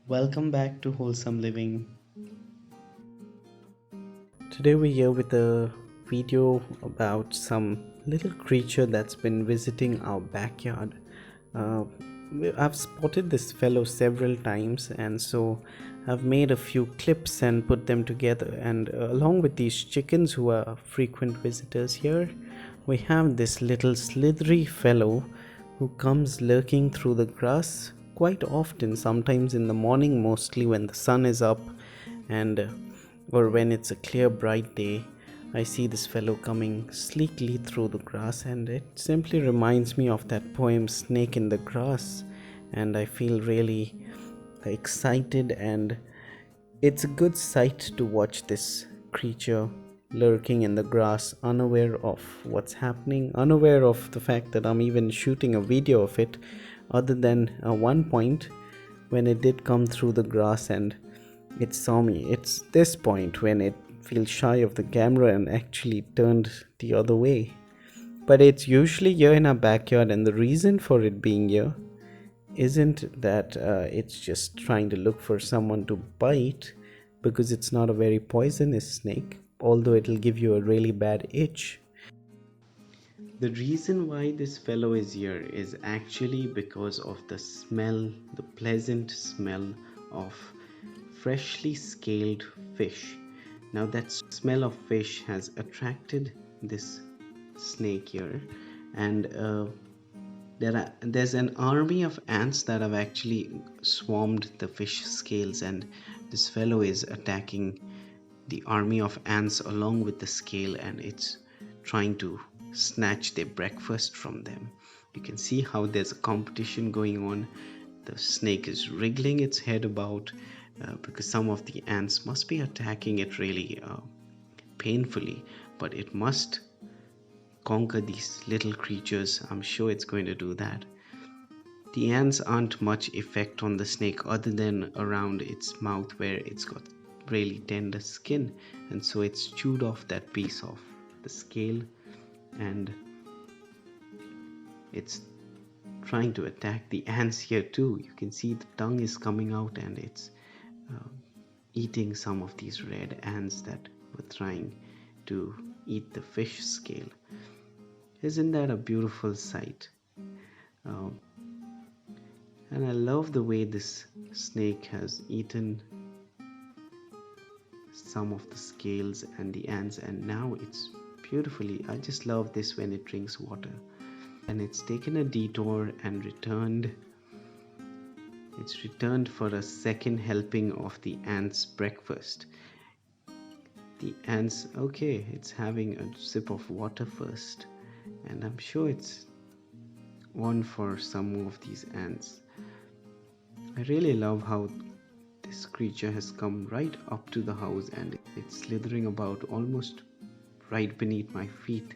Welcome back to Wholesome Living. Today we're here with a video about some little creature that's been visiting our backyard. Uh, I've spotted this fellow several times, and so I've made a few clips and put them together. And along with these chickens who are frequent visitors here, we have this little slithery fellow who comes lurking through the grass quite often, sometimes in the morning, mostly when the sun is up, and or when it's a clear, bright day. I see this fellow coming sleekly through the grass, and it simply reminds me of that poem Snake in the Grass. And I feel really excited, and it's a good sight to watch this creature lurking in the grass, unaware of what's happening, unaware of the fact that I'm even shooting a video of it, other than one point when it did come through the grass and it saw me. It's this point when it feels shy of the camera and actually turned the other way. But it's usually here in our backyard, and the reason for it being here isn't that it's just trying to look for someone to bite, because it's not a very poisonous snake, although it'll give you a really bad itch. The reason why this fellow is here is actually because of the smell, the pleasant smell of freshly scaled fish. Now, that smell of fish has attracted this snake here, and there's an army of ants that have actually swarmed the fish scales, and this fellow is attacking the army of ants along with the scale, and it's trying to snatch their breakfast from them. You can see how there's a competition going on. The snake is wriggling its head about because some of the ants must be attacking it really painfully, but it must conquer these little creatures. I'm sure it's going to do that. The ants aren't much effect on the snake other than around its mouth where it's got really tender skin, and so it's chewed off that piece of the scale, and it's trying to attack the ants here too. You can see the tongue is coming out, and it's uh, eating some of these red ants that were trying to eat the fish scale. Isn't that a beautiful sight? Um, and I love the way this snake has eaten some of the scales and the ants, and now it's beautifully. I just love this when it drinks water. And it's taken a detour and returned for a second helping of the ants' breakfast. The ants, okay, it's having a sip of water first, and I'm sure it's one for some more of these ants. I really love how this creature has come right up to the house, and it's slithering about almost right beneath my feet.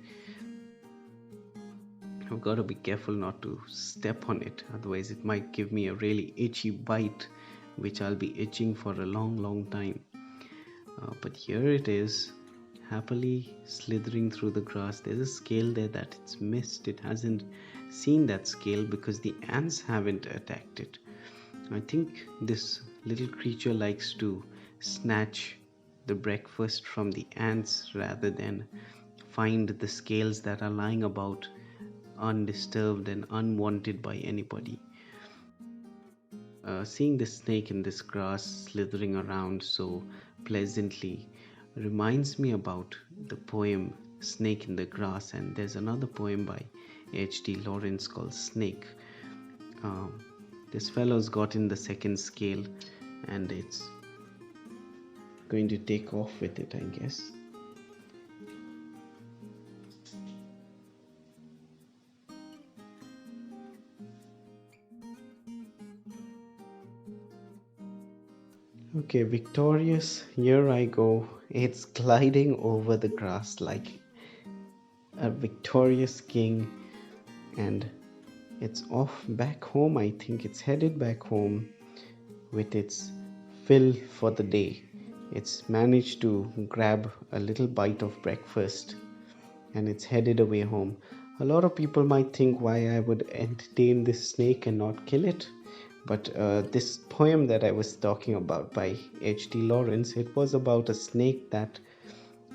I've got to be careful not to step on it, otherwise it might give me a really itchy bite, which I'll be itching for a long time. But here it is, happily slithering through the grass. There's a scale there that it's missed. It hasn't seen that scale because the ants haven't attacked it. I think this little creature likes to snatch the breakfast from the ants rather than find the scales that are lying about undisturbed and unwanted by anybody. Seeing the snake in this grass slithering around so pleasantly reminds me about the poem Snake in the Grass, and there's another poem by H.D. Lawrence called Snake. Um, this fellow's got in the second scale, and it's going to take off with it, I guess. Okay, victorious, here I go. It's gliding over the grass like a victorious king, and it's off back home. I think it's headed back home with its fill for the day. It's managed to grab a little bite of breakfast, and it's headed away home. A lot of people might think why I would entertain this snake and not kill it, But this poem that I was talking about by H.D. Lawrence, it was about a snake that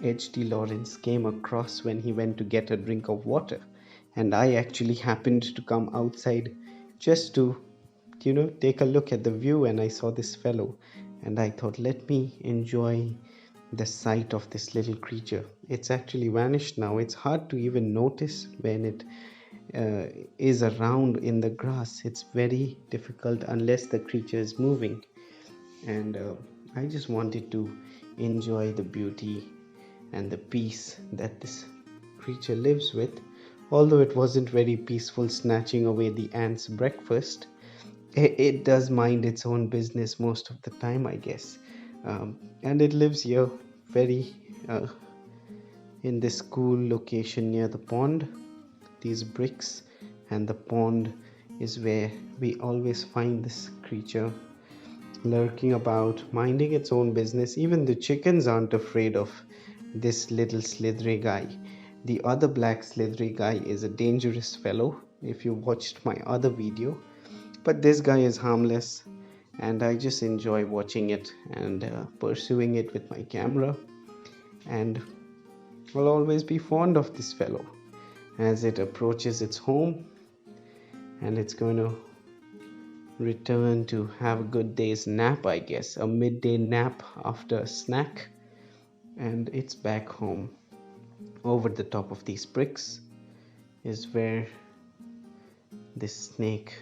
H.D. Lawrence came across when he went to get a drink of water. And I actually happened to come outside just to, take a look at the view, and I saw this fellow. And I thought, let me enjoy the sight of this little creature. It's actually vanished now. It's hard to even notice when it uh, is around in the grass. It's very difficult unless the creature is moving. And I just wanted to enjoy the beauty and the peace that this creature lives with. Although it wasn't very peaceful snatching away the ants' breakfast, it does mind its own business most of the time, I guess. And it lives here very in this cool location near the pond, these bricks, and the pond is where we always find this creature lurking about, minding its own business. Even the chickens aren't afraid of this little slithery guy. The other black slithery guy is a dangerous fellow, if you watched my other video. But this guy is harmless, and I just enjoy watching it and pursuing it with my camera. And I'll always be fond of this fellow as it approaches its home, and it's going to return to have a good day's nap, I guess, a midday nap after a snack, and it's back home. Over the top of these bricks is where this snake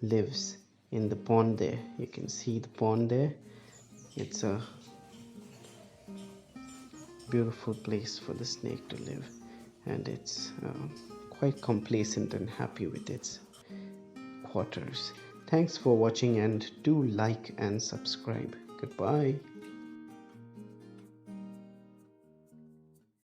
lives, in the pond there. You can see the pond there. It's a beautiful place for the snake to live, and it's quite complacent and happy with its quarters. Thanks for watching, and do like and subscribe. Goodbye.